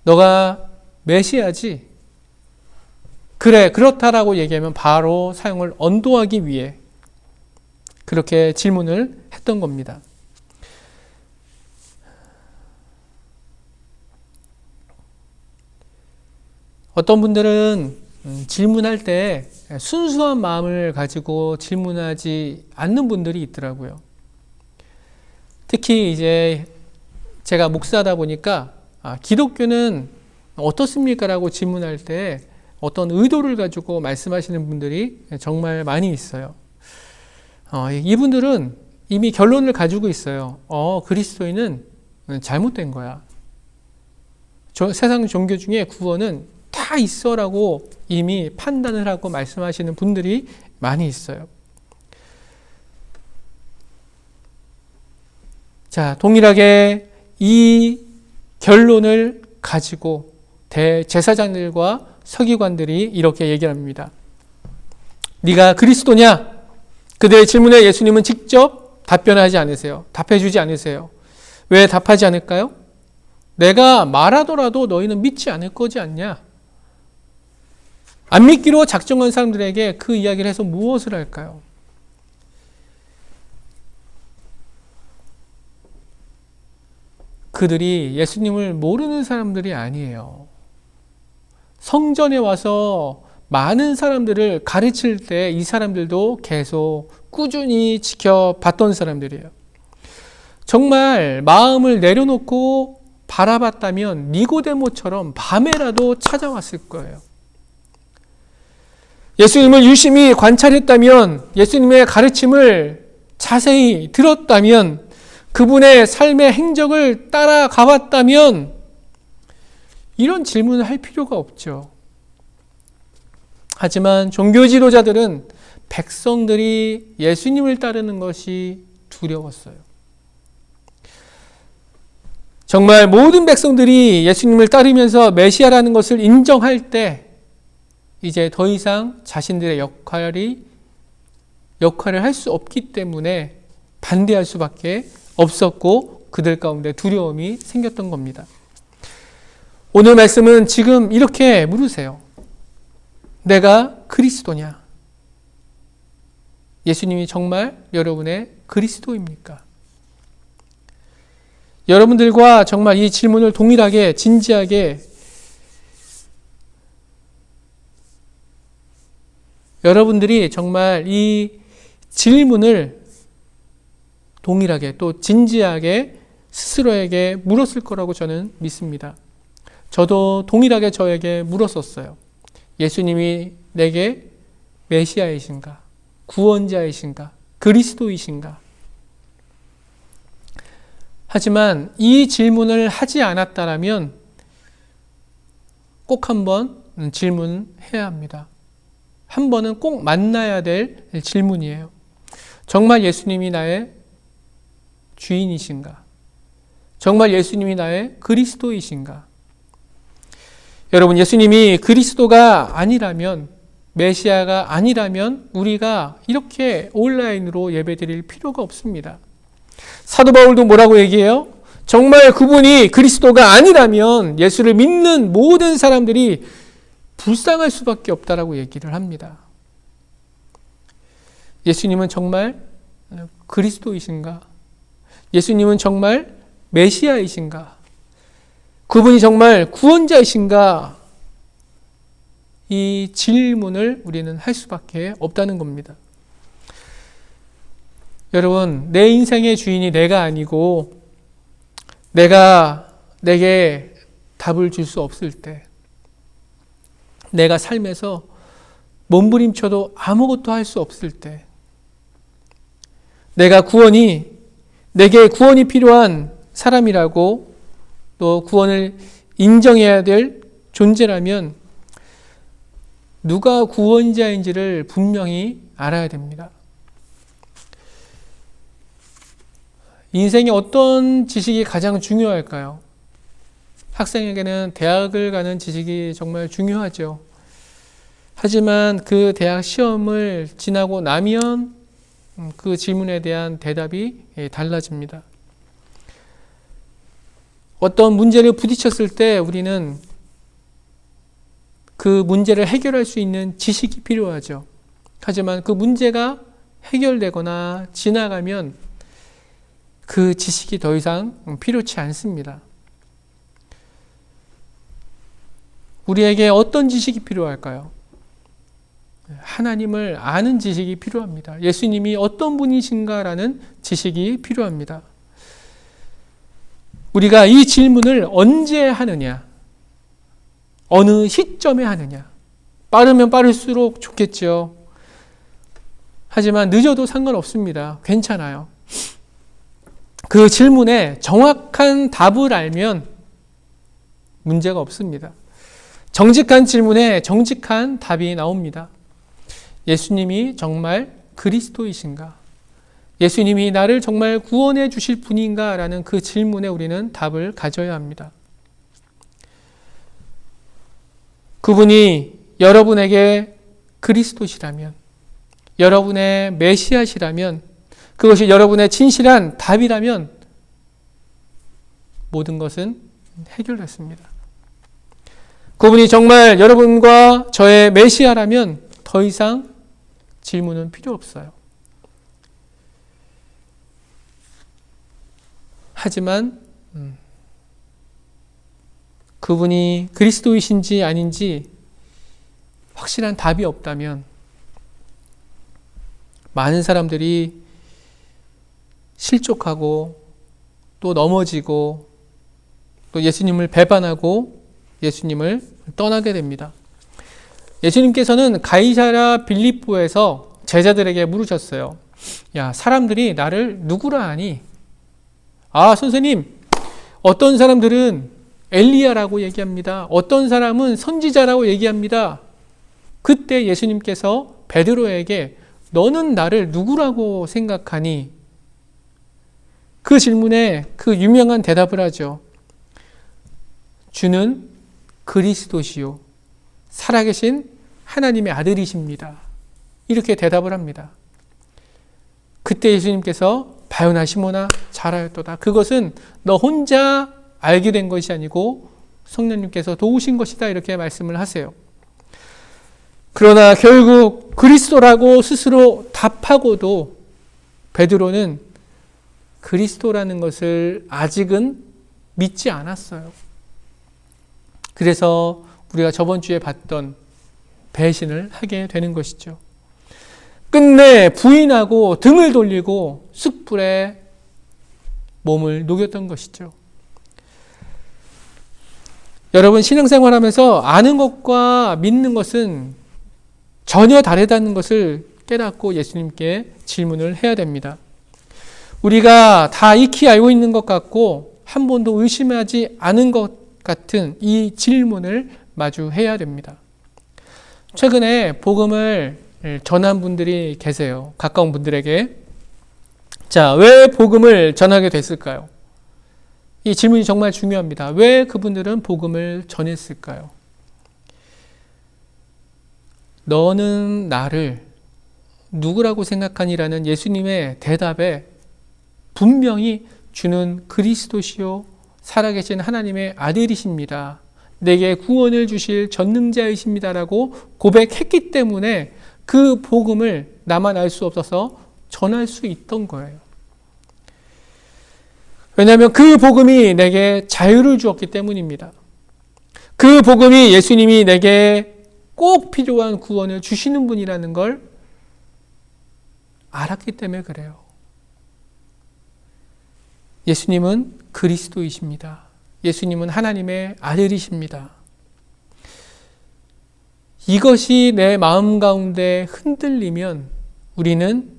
너가 메시아지? 그래, 그렇다라고 얘기하면 바로 사형을 언도하기 위해 그렇게 질문을 했던 겁니다. 어떤 분들은 질문할 때 순수한 마음을 가지고 질문하지 않는 분들이 있더라고요. 특히 이제 제가 목사다 보니까 기독교는 어떻습니까? 라고 질문할 때 어떤 의도를 가지고 말씀하시는 분들이 정말 많이 있어요. 이분들은 이미 결론을 가지고 있어요. 그리스도인은 잘못된 거야. 세상 종교 중에 구원은 다 있어라고 이미 판단을 하고 말씀하시는 분들이 많이 있어요. 자, 동일하게 이 결론을 가지고 대제사장들과 서기관들이 이렇게 얘기를 합니다. 네가 그리스도냐? 그들의 질문에 예수님은 직접 답변하지 않으세요. 답해주지 않으세요. 왜 답하지 않을까요? 내가 말하더라도 너희는 믿지 않을 거지 않냐? 안 믿기로 작정한 사람들에게 그 이야기를 해서 무엇을 할까요? 그들이 예수님을 모르는 사람들이 아니에요. 성전에 와서 많은 사람들을 가르칠 때 이 사람들도 계속 꾸준히 지켜봤던 사람들이에요. 정말 마음을 내려놓고 바라봤다면 니고데모처럼 밤에라도 찾아왔을 거예요. 예수님을 유심히 관찰했다면, 예수님의 가르침을 자세히 들었다면, 그분의 삶의 행적을 따라가봤다면 이런 질문을 할 필요가 없죠. 하지만 종교 지도자들은 백성들이 예수님을 따르는 것이 두려웠어요. 정말 모든 백성들이 예수님을 따르면서 메시아라는 것을 인정할 때 이제 더 이상 자신들의 역할을 할 수 없기 때문에 반대할 수밖에 없었고 그들 가운데 두려움이 생겼던 겁니다. 오늘 말씀은 지금 이렇게 물으세요. 내가 그리스도냐? 예수님이 정말 여러분의 그리스도입니까? 여러분들과 정말 이 질문을 동일하게 진지하게 여러분들이 정말 이 질문을 동일하게 또 진지하게 스스로에게 물었을 거라고 저는 믿습니다. 저도 동일하게 저에게 물었었어요. 예수님이 내게 메시아이신가? 구원자이신가? 그리스도이신가? 하지만 이 질문을 하지 않았다면 꼭 한번 질문해야 합니다. 한 번은 꼭 만나야 될 질문이에요. 정말 예수님이 나의 주인이신가? 정말 예수님이 나의 그리스도이신가? 여러분, 예수님이 그리스도가 아니라면, 메시아가 아니라면 우리가 이렇게 온라인으로 예배드릴 필요가 없습니다. 사도 바울도 뭐라고 얘기해요? 정말 그분이 그리스도가 아니라면 예수를 믿는 모든 사람들이 불쌍할 수밖에 없다라고 얘기를 합니다. 예수님은 정말 그리스도이신가? 예수님은 정말 메시아이신가? 그분이 정말 구원자이신가? 이 질문을 우리는 할 수밖에 없다는 겁니다. 여러분, 내 인생의 주인이 내가 아니고 내게 답을 줄 수 없을 때, 내가 삶에서 몸부림쳐도 아무것도 할 수 없을 때, 내게 구원이 필요한 사람이라고 또 구원을 인정해야 될 존재라면 누가 구원자인지를 분명히 알아야 됩니다. 인생에 어떤 지식이 가장 중요할까요? 학생에게는 대학을 가는 지식이 정말 중요하죠. 하지만 그 대학 시험을 지나고 나면 그 질문에 대한 대답이 달라집니다. 어떤 문제를 부딪혔을 때 우리는 그 문제를 해결할 수 있는 지식이 필요하죠. 하지만 그 문제가 해결되거나 지나가면 그 지식이 더 이상 필요치 않습니다. 우리에게 어떤 지식이 필요할까요? 하나님을 아는 지식이 필요합니다. 예수님이 어떤 분이신가라는 지식이 필요합니다. 우리가 이 질문을 언제 하느냐? 어느 시점에 하느냐. 빠르면 빠를수록 좋겠죠. 하지만 늦어도 상관없습니다. 괜찮아요. 그 질문에 정확한 답을 알면 문제가 없습니다. 정직한 질문에 정직한 답이 나옵니다. 예수님이 정말 그리스도이신가? 예수님이 나를 정말 구원해 주실 분인가? 라는 그 질문에 우리는 답을 가져야 합니다. 그분이 여러분에게 그리스도시라면, 여러분의 메시아시라면, 그것이 여러분의 진실한 답이라면 모든 것은 해결됐습니다. 그분이 정말 여러분과 저의 메시아라면 더 이상 질문은 필요 없어요. 하지만 그분이 그리스도이신지 아닌지 확실한 답이 없다면 많은 사람들이 실족하고 또 넘어지고 또 예수님을 배반하고 예수님을 떠나게 됩니다. 예수님께서는 가이사랴 빌립보에서 제자들에게 물으셨어요. 야, 사람들이 나를 누구라 하니? 아, 선생님, 어떤 사람들은 엘리야라고 얘기합니다. 어떤 사람은 선지자라고 얘기합니다. 그때 예수님께서 베드로에게 너는 나를 누구라고 생각하니? 그 질문에 그 유명한 대답을 하죠. 주는 그리스도시요 살아계신 하나님의 아들이십니다. 이렇게 대답을 합니다. 그때 예수님께서 바요나 시몬아 잘하였도다. 그것은 너 혼자 알게 된 것이 아니고 성령님께서 도우신 것이다. 이렇게 말씀을 하세요. 그러나 결국 그리스도라고 스스로 답하고도 베드로는 그리스도라는 것을 아직은 믿지 않았어요. 그래서 우리가 저번 주에 봤던 배신을 하게 되는 것이죠. 끝내 부인하고 등을 돌리고 숯불에 몸을 녹였던 것이죠. 여러분, 신앙생활하면서 아는 것과 믿는 것은 전혀 다르다는 것을 깨닫고 예수님께 질문을 해야 됩니다. 우리가 다 익히 알고 있는 것 같고 한 번도 의심하지 않은 것 같은 이 질문을 마주해야 됩니다. 최근에 복음을 전한 분들이 계세요. 가까운 분들에게. 자, 왜 복음을 전하게 됐을까요? 이 질문이 정말 중요합니다. 왜 그분들은 복음을 전했을까요? 너는 나를 누구라고 생각하니라는 예수님의 대답에 분명히 주는 그리스도시요 살아계신 하나님의 아들이십니다. 내게 구원을 주실 전능자이십니다라고 고백했기 때문에 그 복음을 나만 알 수 없어서 전할 수 있던 거예요. 왜냐하면 그 복음이 내게 자유를 주었기 때문입니다. 그 복음이 예수님이 내게 꼭 필요한 구원을 주시는 분이라는 걸 알았기 때문에 그래요. 예수님은 그리스도이십니다. 예수님은 하나님의 아들이십니다. 이것이 내 마음 가운데 흔들리면 우리는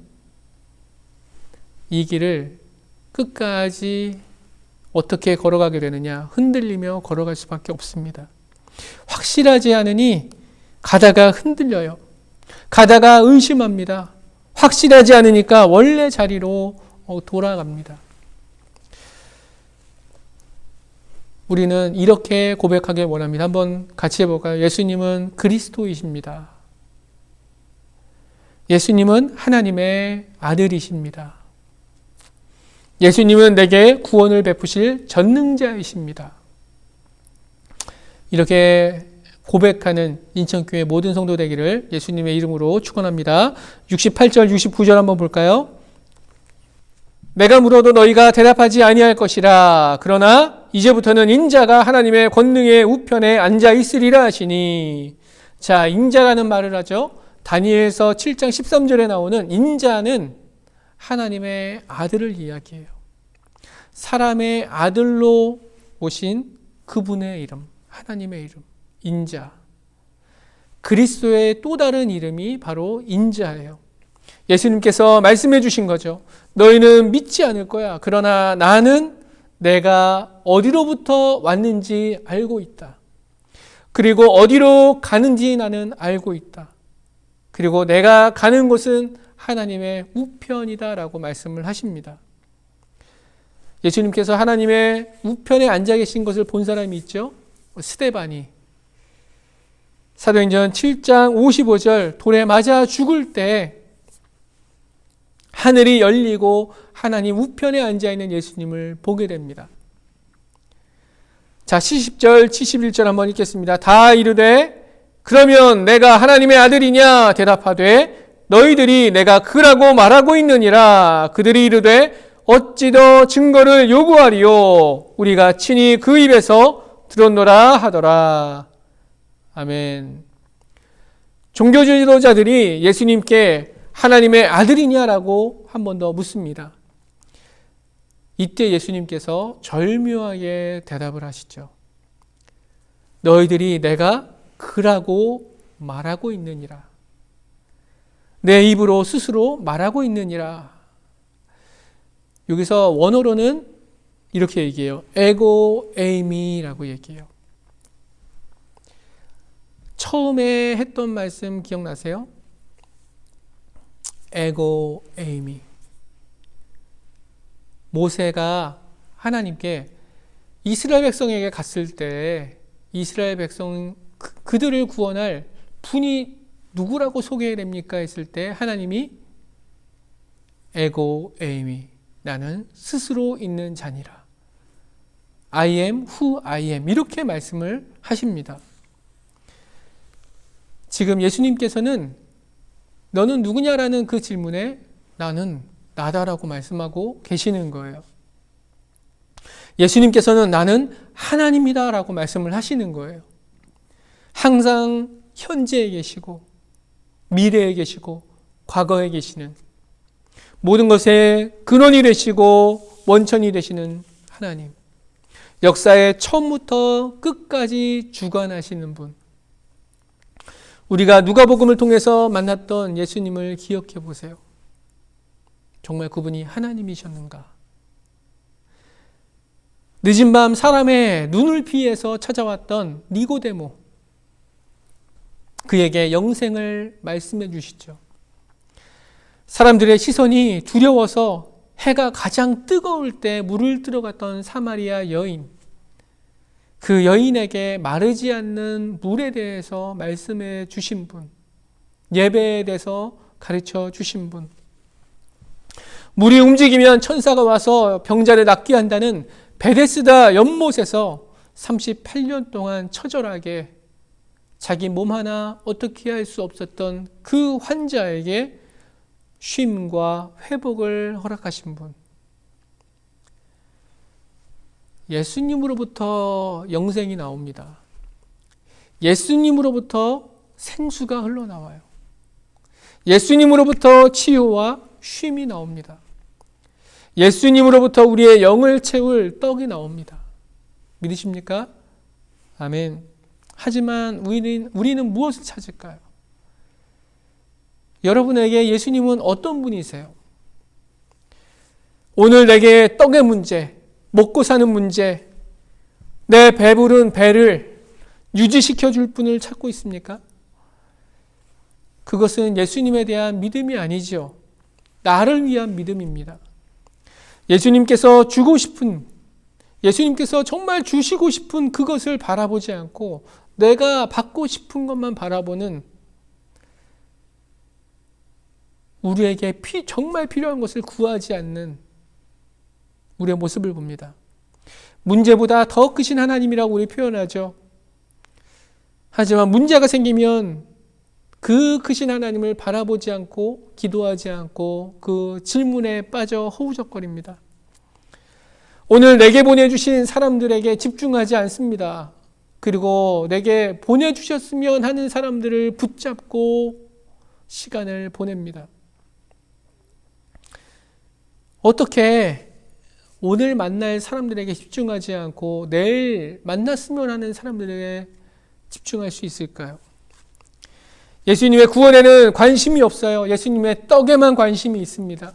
이 길을 끝까지 어떻게 걸어가게 되느냐? 흔들리며 걸어갈 수밖에 없습니다. 확실하지 않으니 가다가 흔들려요. 가다가 의심합니다. 확실하지 않으니까 원래 자리로 돌아갑니다. 우리는 이렇게 고백하길 원합니다. 한번 같이 해볼까요? 예수님은 그리스도이십니다. 예수님은 하나님의 아들이십니다. 예수님은 내게 구원을 베푸실 전능자이십니다. 이렇게 고백하는 인천교회 모든 성도 되기를 예수님의 이름으로 축원합니다. 68절, 69절 한번 볼까요? 내가 물어도 너희가 대답하지 아니할 것이라. 그러나 이제부터는 인자가 하나님의 권능의 우편에 앉아 있으리라 하시니. 자, 인자라는 말을 하죠. 다니엘서 7장 13절에 나오는 인자는 하나님의 아들을 이야기해요. 사람의 아들로 오신 그분의 이름, 하나님의 이름. 인자. 그리스도의 또 다른 이름이 바로 인자예요. 예수님께서 말씀해 주신 거죠. 너희는 믿지 않을 거야. 그러나 나는 내가 어디로부터 왔는지 알고 있다. 그리고 어디로 가는지 나는 알고 있다. 그리고 내가 가는 곳은 하나님의 우편이다 라고 말씀을 하십니다. 예수님께서 하나님의 우편에 앉아 계신 것을 본 사람이 있죠. 스데반이. 사도행전 7장 55절 돌에 맞아 죽을 때 하늘이 열리고 하나님 우편에 앉아있는 예수님을 보게 됩니다. 자, 70절 71절 한번 읽겠습니다. 다 이르되 그러면 내가 하나님의 아들이냐 대답하되 너희들이 내가 그라고 말하고 있느니라. 그들이 이르되 어찌 더 증거를 요구하리요. 우리가 친히 그 입에서 들었노라 하더라. 아멘. 종교 지도자들이 예수님께 하나님의 아들이냐라고 한 번 더 묻습니다. 이때 예수님께서 절묘하게 대답을 하시죠. 너희들이 내가 그라고 말하고 있느니라. 내 입으로 스스로 말하고 있느니라. 여기서 원어로는 이렇게 얘기해요. 에고 에이미라고 얘기해요. 처음에 했던 말씀 기억나세요? 에고 에이미. 모세가 하나님께 이스라엘 백성에게 갔을 때 이스라엘 백성 그들을 구원할 분이 누구라고 소개해야 됩니까? 했을 때 하나님이 에고 에이미. 나는 스스로 있는 자니라. I am who I am. 이렇게 말씀을 하십니다. 지금 예수님께서는 너는 누구냐라는 그 질문에 나는 나다라고 말씀하고 계시는 거예요. 예수님께서는 나는 하나님이다라고 말씀을 하시는 거예요. 항상 현재에 계시고 미래에 계시고 과거에 계시는 모든 것의 근원이 되시고 원천이 되시는 하나님. 역사의 처음부터 끝까지 주관하시는 분. 우리가 누가복음을 통해서 만났던 예수님을 기억해 보세요. 정말 그분이 하나님이셨는가? 늦은 밤 사람의 눈을 피해서 찾아왔던 니고데모. 그에게 영생을 말씀해 주시죠. 사람들의 시선이 두려워서 해가 가장 뜨거울 때 물을 들어갔던 사마리아 여인. 그 여인에게 마르지 않는 물에 대해서 말씀해 주신 분. 예배에 대해서 가르쳐 주신 분. 물이 움직이면 천사가 와서 병자를 낫게 한다는 베데스다 연못에서 38년 동안 처절하게 자기 몸 하나 어떻게 할 수 없었던 그 환자에게 쉼과 회복을 허락하신 분. 예수님으로부터 영생이 나옵니다. 예수님으로부터 생수가 흘러나와요. 예수님으로부터 치유와 쉼이 나옵니다. 예수님으로부터 우리의 영을 채울 떡이 나옵니다. 믿으십니까? 아멘. 하지만 우리는 무엇을 찾을까요? 여러분에게 예수님은 어떤 분이세요? 오늘 내게 떡의 문제, 먹고 사는 문제, 내 배부른 배를 유지시켜 줄 분을 찾고 있습니까? 그것은 예수님에 대한 믿음이 아니죠. 나를 위한 믿음입니다. 예수님께서 주고 싶은, 예수님께서 정말 주시고 싶은 그것을 바라보지 않고 내가 받고 싶은 것만 바라보는 우리에게 정말 필요한 것을 구하지 않는 우리의 모습을 봅니다. 문제보다 더 크신 하나님이라고 우리 표현하죠. 하지만 문제가 생기면 그 크신 하나님을 바라보지 않고 기도하지 않고 그 질문에 빠져 허우적거립니다. 오늘 내게 보내주신 사람들에게 집중하지 않습니다. 그리고 내게 보내주셨으면 하는 사람들을 붙잡고 시간을 보냅니다. 어떻게 오늘 만날 사람들에게 집중하지 않고 내일 만났으면 하는 사람들에게 집중할 수 있을까요? 예수님의 구원에는 관심이 없어요. 예수님의 떡에만 관심이 있습니다.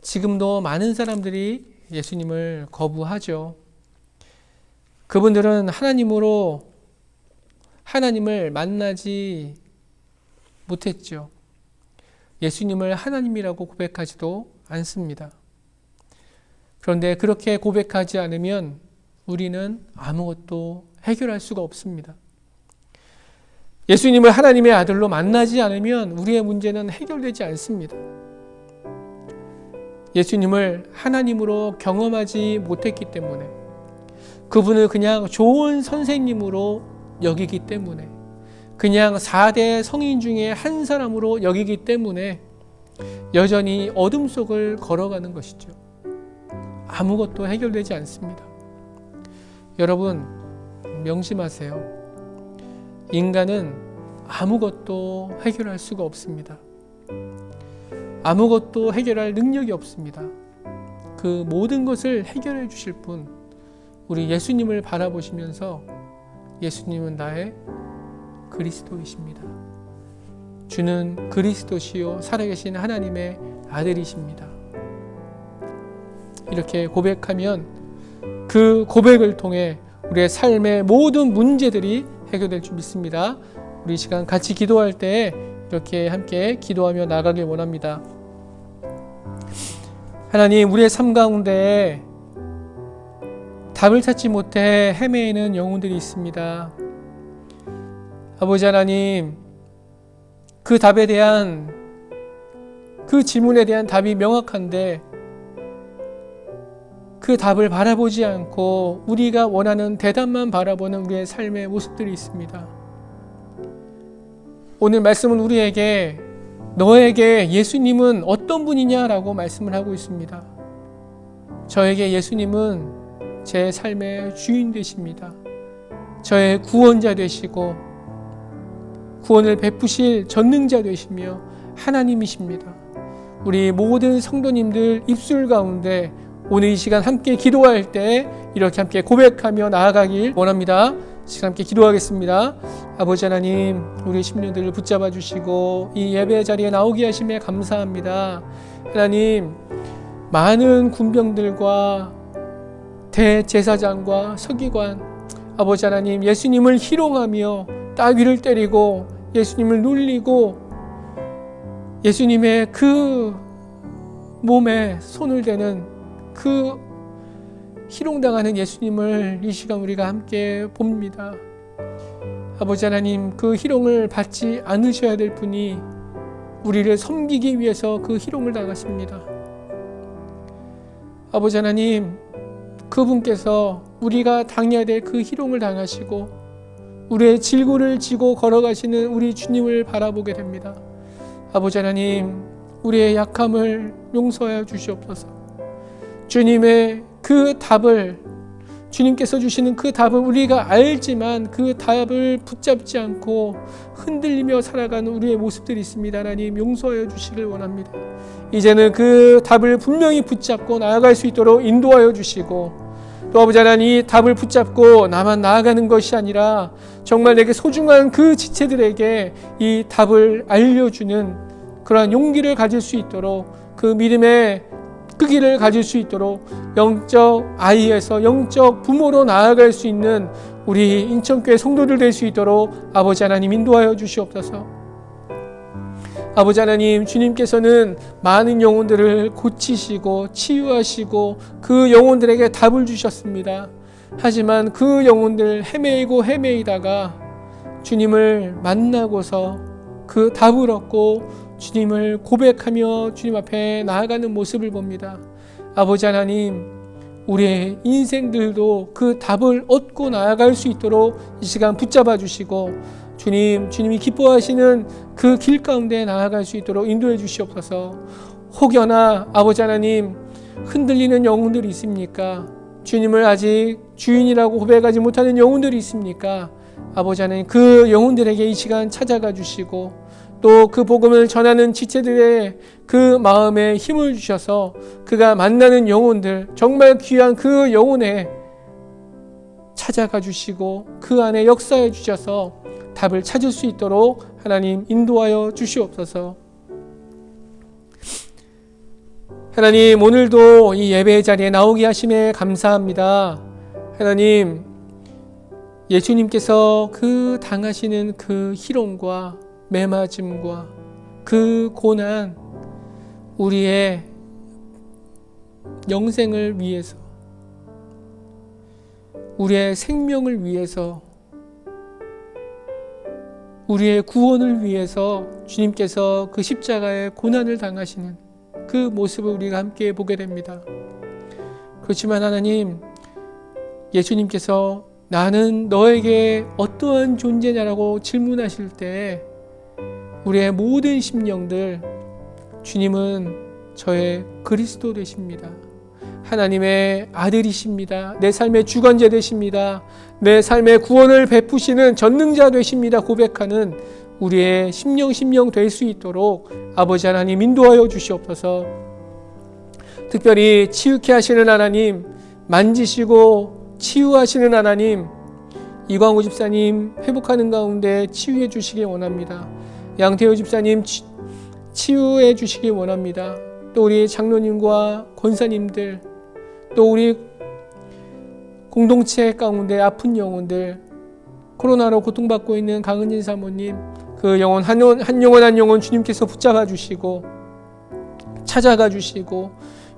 지금도 많은 사람들이 예수님을 거부하죠. 그분들은 하나님을 만나지 못했죠. 예수님을 하나님이라고 고백하지도 않습니다. 그런데 그렇게 고백하지 않으면 우리는 아무것도 해결할 수가 없습니다. 예수님을 하나님의 아들로 만나지 않으면 우리의 문제는 해결되지 않습니다. 예수님을 하나님으로 경험하지 못했기 때문에, 그분을 그냥 좋은 선생님으로 여기기 때문에, 그냥 4대 성인 중에 한 사람으로 여기기 때문에 여전히 어둠 속을 걸어가는 것이죠. 아무것도 해결되지 않습니다. 여러분, 명심하세요. 인간은 아무것도 해결할 수가 없습니다. 아무것도 해결할 능력이 없습니다. 그 모든 것을 해결해 주실 분, 우리 예수님을 바라보시면서 예수님은 나의 그리스도이십니다. 주는 그리스도시요 살아계신 하나님의 아들이십니다. 이렇게 고백하면 그 고백을 통해 우리의 삶의 모든 문제들이 해결될 줄 믿습니다. 우리 시간 같이 기도할 때 이렇게 함께 기도하며 나가길 원합니다. 하나님, 우리의 삶 가운데 답을 찾지 못해 헤매이는 영혼들이 있습니다. 아버지 하나님, 그 답에 대한, 그 질문에 대한 답이 명확한데 그 답을 바라보지 않고 우리가 원하는 대답만 바라보는 우리의 삶의 모습들이 있습니다. 오늘 말씀은 우리에게 너에게 예수님은 어떤 분이냐라고 말씀을 하고 있습니다. 저에게 예수님은 제 삶의 주인 되십니다. 저의 구원자 되시고 구원을 베푸실 전능자 되시며 하나님이십니다. 우리 모든 성도님들 입술 가운데 오늘 이 시간 함께 기도할 때 이렇게 함께 고백하며 나아가길 원합니다. 시간 함께 기도하겠습니다. 아버지 하나님, 우리 심령들을 붙잡아 주시고 이 예배 자리에 나오게 하심에 감사합니다. 하나님, 많은 군병들과 대제사장과 서기관, 아버지 하나님, 예수님을 희롱하며 따귀를 때리고 예수님을 놀리고 예수님의 그 몸에 손을 대는 그 희롱당하는 예수님을 이 시간 우리가 함께 봅니다. 아버지 하나님, 그 희롱을 받지 않으셔야 될 분이 우리를 섬기기 위해서 그 희롱을 당하십니다. 아버지 하나님, 그분께서 우리가 당해야 될 그 희롱을 당하시고 우리의 질고를 지고 걸어가시는 우리 주님을 바라보게 됩니다. 아버지 하나님, 우리의 약함을 용서하여 주시옵소서. 주님의 그 답을, 주님께서 주시는 그 답을 우리가 알지만 그 답을 붙잡지 않고 흔들리며 살아가는 우리의 모습들이 있습니다. 하나님, 용서하여 주시길 원합니다. 이제는 그 답을 분명히 붙잡고 나아갈 수 있도록 인도하여 주시고, 또 아버지 하나님, 이 답을 붙잡고 나만 나아가는 것이 아니라 정말 내게 소중한 그 지체들에게 이 답을 알려주는 그러한 용기를 가질 수 있도록, 그 믿음의 끄기를 가질 수 있도록 영적 아이에서 영적 부모로 나아갈 수 있는 우리 인천교회 성도들 될 수 있도록 아버지 하나님 인도하여 주시옵소서. 아버지 하나님, 주님께서는 많은 영혼들을 고치시고 치유하시고 그 영혼들에게 답을 주셨습니다. 하지만 그 영혼들 헤매이다가 주님을 만나고서 그 답을 얻고 주님을 고백하며 주님 앞에 나아가는 모습을 봅니다. 아버지 하나님, 우리의 인생들도 그 답을 얻고 나아갈 수 있도록 이 시간 붙잡아 주시고 주님이 기뻐하시는 그 길 가운데 나아갈 수 있도록 인도해 주시옵소서. 혹여나 아버지 하나님, 흔들리는 영혼들이 있습니까? 주님을 아직 주인이라고 고백하지 못하는 영혼들이 있습니까? 아버지 하나님, 그 영혼들에게 이 시간 찾아가 주시고 또 그 복음을 전하는 지체들의 그 마음에 힘을 주셔서 그가 만나는 영혼들, 정말 귀한 그 영혼의 찾아가 주시고 그 안에 역사해 주셔서 답을 찾을 수 있도록 하나님 인도하여 주시옵소서. 하나님, 오늘도 이 예배 자리에 나오게 하심에 감사합니다. 하나님, 예수님께서 그 당하시는 그 희롱과 매맞음과 그 고난, 우리의 영생을 위해서, 우리의 생명을 위해서, 우리의 구원을 위해서 주님께서 그 십자가의 고난을 당하시는 그 모습을 우리가 함께 보게 됩니다. 그렇지만 하나님, 예수님께서 나는 너에게 어떠한 존재냐라고 질문하실 때 우리의 모든 심령들, 주님은 저의 그리스도 되십니다. 하나님의 아들이십니다. 내 삶의 주관자 되십니다. 내 삶의 구원을 베푸시는 전능자 되십니다. 고백하는 우리의 심령 될 수 있도록 아버지 하나님 인도하여 주시옵소서. 특별히 치유케 하시는 하나님, 만지시고 치유하시는 하나님, 이광우 집사님 회복하는 가운데 치유해 주시기 원합니다. 양태호 집사님 치유해 주시기 원합니다. 또 우리 장로님과 권사님들, 또 우리 공동체 가운데 아픈 영혼들, 코로나로 고통받고 있는 강은진 사모님, 그 영혼 한 영혼 주님께서 붙잡아 주시고 찾아가 주시고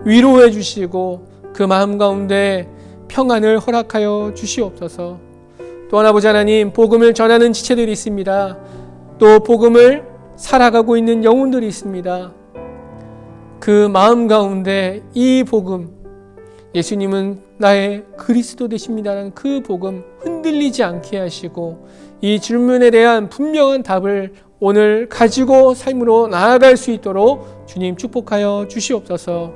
위로해 주시고 그 마음 가운데 평안을 허락하여 주시옵소서. 또한 아버지 하나님, 복음을 전하는 지체들이 있습니다. 또 복음을 살아가고 있는 영혼들이 있습니다. 그 마음 가운데 이 복음, 예수님은 나의 그리스도 되십니다라는 그 복음 흔들리지 않게 하시고 이 질문에 대한 분명한 답을 오늘 가지고 삶으로 나아갈 수 있도록 주님 축복하여 주시옵소서.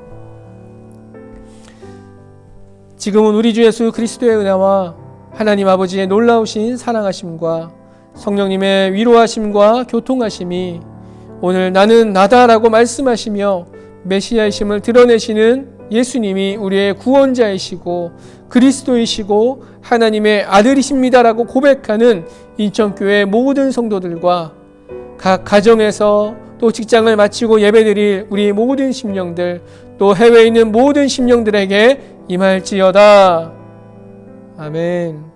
지금은 우리 주 예수 그리스도의 은혜와 하나님 아버지의 놀라우신 사랑하심과 성령님의 위로하심과 교통하심이 오늘 나는 나다라고 말씀하시며 메시아이심을 드러내시는 예수님이 우리의 구원자이시고 그리스도이시고 하나님의 아들이십니다라고 고백하는 인천교회 모든 성도들과 각 가정에서 또 직장을 마치고 예배드릴 우리 모든 심령들, 또 해외에 있는 모든 심령들에게 임할지어다. 아멘.